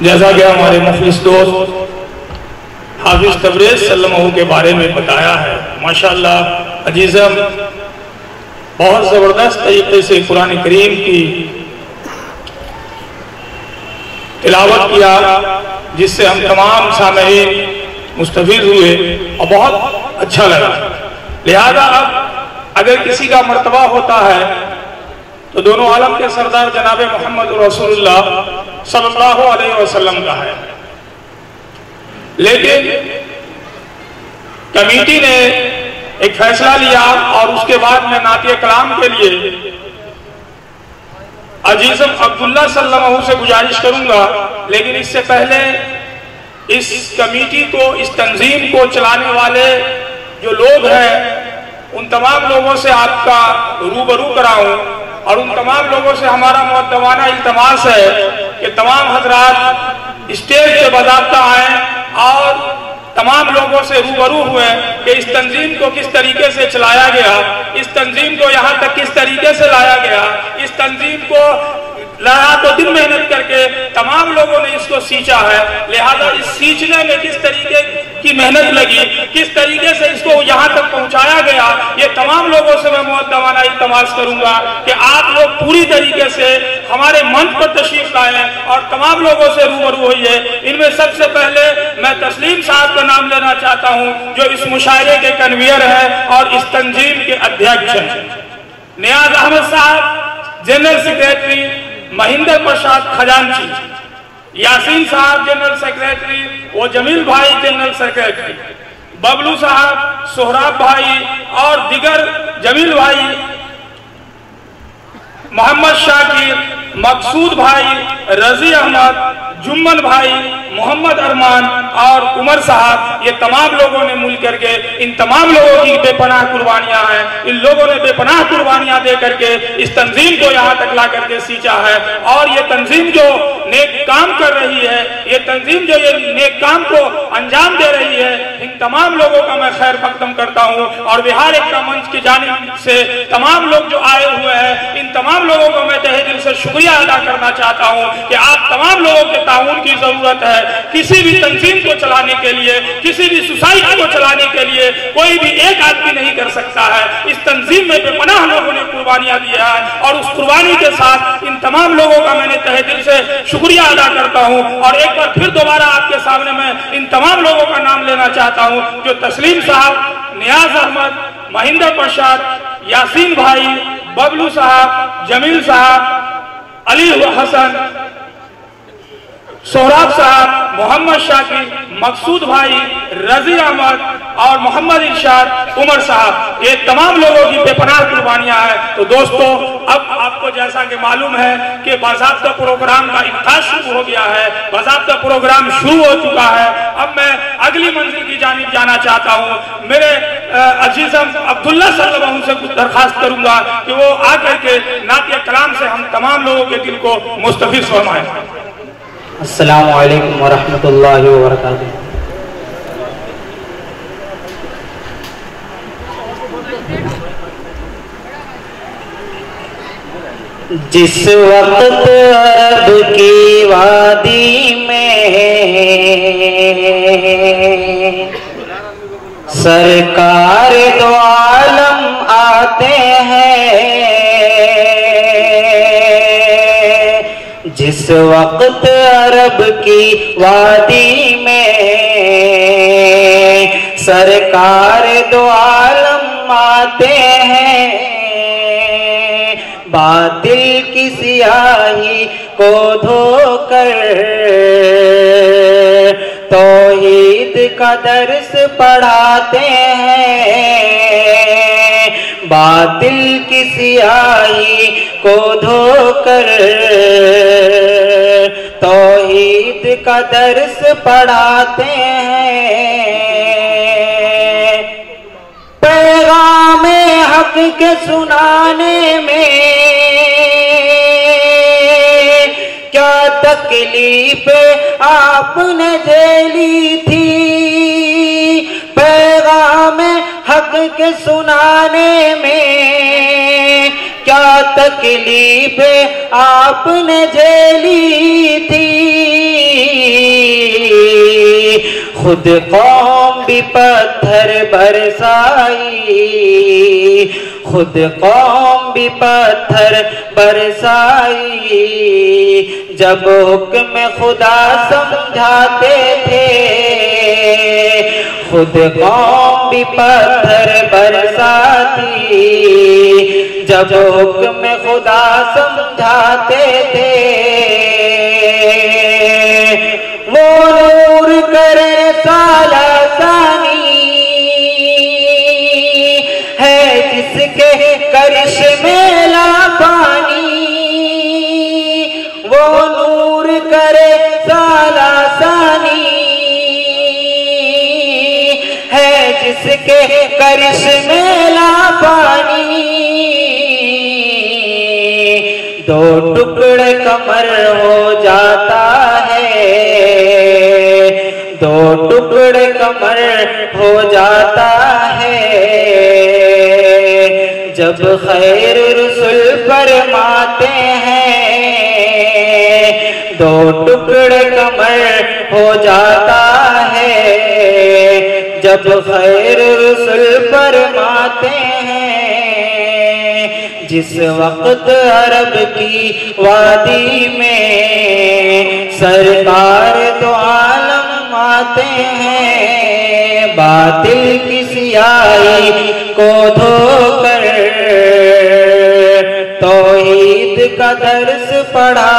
जैसा कि हमारे मुखलिस दोस्त हाफिज तबरेज़ सल्लल्लाहु के बारे में बताया है, माशाअल्लाह अजीज़म बहुत ज़बरदस्त तरीके से कुरान करीम की तिलावत किया, जिससे हम तमाम सामईन मुस्तफ़ीज़ हुए और बहुत अच्छा लगा। लिहाजा अब अगर किसी का मर्तबा होता है तो दोनों आलम के सरदार जनाब मोहम्मद रसूलुल्लाह सल्लल्लाहु अलैहि वसल्लम का है। लेकिन कमेटी ने एक फैसला लिया और उसके बाद मैं नातिए कलाम के लिए अजीज़म अब्दुल्ला सल्लल्लाहु से गुजारिश करूंगा, लेकिन इससे पहले इस कमेटी को, इस तंजीम को चलाने वाले जो लोग हैं उन तमाम लोगों से आपका रूबरू कराऊं और उन तमाम लोगों से हमारा मुअद्दबाना इल्तमास है कि तमाम हजरात स्टेज पे बाज़ाब्ता आए और तमाम लोगों से रूबरू हुए कि इस तंजीम को किस तरीके से चलाया गया, इस तंजीम को यहाँ तक किस तरीके से लाया गया, इस तंजीम को रात और दिन मेहनत करके तमाम लोगों ने इसको सींचा है। लिहाजा इस सींचने में किस तरीके की मेहनत लगी, किस तरीके से इसको यहाँ तक पहुँचाया गया, ये तमाम लोगों से मैं मुअद्दबाना इल्तमास करूंगा कि आप लोग पूरी तरीके से हमारे मंच पर तशरीफ लाएं और तमाम लोगों से रूबरू होइए। इनमें सबसे पहले मैं तस्लीम साहब का नाम लेना चाहता हूँ, जो इस मुशायरे के कन्वीनर है और इस तंजीम के अध्यक्ष हैं। नियाज अहमद साहब जनरल सेक्रेटरी, महेंद्र प्रसाद खजांची, यासीन साहब जनरल सेक्रेटरी, वो जमील भाई जनरल सेक्रेटरी, बबलू साहब, सोहराब भाई और दिगर जमील भाई, मोहम्मद शाकिर, मकसूद भाई, रजी अहमद, जुम्मन भाई, मोहम्मद अरमान और उमर साहब, ये तमाम लोगों ने मिल करके इन तमाम लोगों की बेपनाह कुर्बानियां हैं। इन लोगों ने बेपनाह कुर्बानियां दे करके इस तंजीम को यहाँ तक ला करके सींचा है और ये तंजीम जो नेक काम कर रही है, ये तंजीम जो ये नेक काम को अंजाम दे रही है, इन तमाम लोगों का मैं खैर मकदम करता हूँ और बिहार एकता मंच की जानिब से तमाम लोग जो आए हुए हैं, इन तमाम लोगों को मैं तहे दिल से शुक्रिया अदा करना चाहता हूँ कि आप तमाम लोगों के ताउन की जरूरत है। किसी भी तंजीम को चलाने के लिए, किसी भी सोसाइटी को चलाने के लिए कोई भी एक आदमी नहीं कर सकता है। इस तंजीम में बेपनाह लोगों ने कुर्बानियां दी है और उस कुर्बानी के साथ इन तमाम लोगों का मैंने तहे दिल से शुक्रिया अदा करता हूं और एक बार फिर दोबारा आपके सामने मैं इन तमाम लोगों का नाम लेना चाहता हूं, जो तस्लीम साहब, नियाज अहमद, महेंद्र प्रसाद, यासीन भाई, बबलू साहब, जमील साहब, अली हसन, सोहराब साहब, मोहम्मद शाकिर, मकसूद भाई, रजी अहमद और मोहम्मद इरशाद, उमर साहब, ये तमाम लोगों की बेपनाह कुर्बानियां हैं। तो दोस्तों, अब आपको जैसा कि मालूम है कि बाज़ाब्ता प्रोग्राम का इनकाज शुरू हो गया है, बाज़ाब्ता प्रोग्राम शुरू हो चुका है। अब मैं अगली मंजिल की जानिब जाना चाहता हूँ। मेरे अजीज़म अब्दुल्ला सल्लल्लाहु से कुछ दरखास्त करूंगा कि वो आकर के नातिया कलाम से हम तमाम लोगों के दिल को मुस्तफिज़ फरमाएं। अस्सलामु अलैकुम वरहमतुल्लाहि वबरकातुहू। जिस वक्त अरब की वादी में सरकार दो आलम आते हैं, जिस वक्त अरब की वादी में सरकार दो आलम आते हैं, बातिल की सियाही को धोकर तौहीद का दर्स पढ़ाते हैं, बातिल की सियाही को धोकर तौहीद का दर्स पढ़ाते हैं। पैगामे हक के सुनाने में क्या तकलीफ आपने झेली थी, पैगामे हक के सुनाने में क्या तकलीफें आपने झेली थी। खुद कौम भी पत्थर बरसाई, खुद कौम भी पत्थर बरसाई। जब हुक्म खुदा समझाते थे, खुद कौम भी पत्थर बरसाती। जब हुक्म खुदा समझाते थे, वो नूर करे सालासानी है जिसके करिश्मे ला पानी। वो नूर करे सालासानी है जिसके करिश्मे ला पानी। दो टुकड़े कमर हो जाता है, दो टुकड़े कमर हो जाता है। जब खैर रसूल फरमाते हैं, दो टुकड़े कमर हो जाता है। जब खैर रसूल फरमाते हैं, जिस वक्त अरब की वादी में सरकार तो आलम आते हैं। बातिल की सियाही को धोकर तौहीद का दर्स पढ़ा